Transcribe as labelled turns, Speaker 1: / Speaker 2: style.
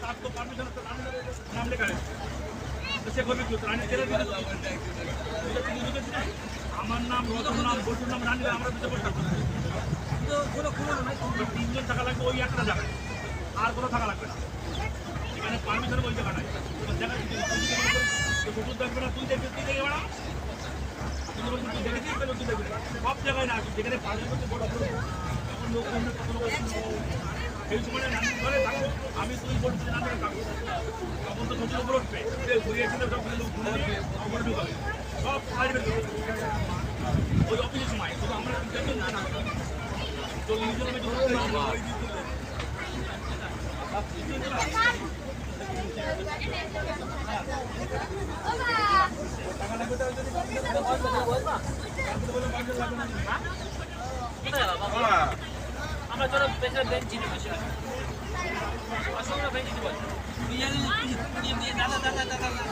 Speaker 1: তার তো পারমিশন নাম লেখা সে করবে কি আমার নাম রতন নাম বসুর নাম রানি আমরা দিতে পারতাম তিনজন টাকা লাগবে ওই একটা জায়গায় আর কোনো টাকা লাগবে না এখানে পারমিশন ওই জায়গা নাই দেখা শ্বশুর দেখবে না তুই দেখবি তুই দেখে বেড়া তুই দেখেছিস তুই দেখবি সব জায়গায় না যেখানে পারমিশন তখন লোক সেই সময় রান্না ঘরে থাকো আমি তুই বলছি রান্না থাকবো তখন তো শ্বশুর উপর উঠবে ঘুরিয়েছিল সব লোক ঘুরে ঢুকাবে সব সাইড ওই অফিসের সময় শুধু আমরা চল্লিশ জন আমরা চলো পেছনে বেঞ্চ চিনি বসে অসংখ্য বেঞ্চ দিতে পারি দাদা দাদা দাদা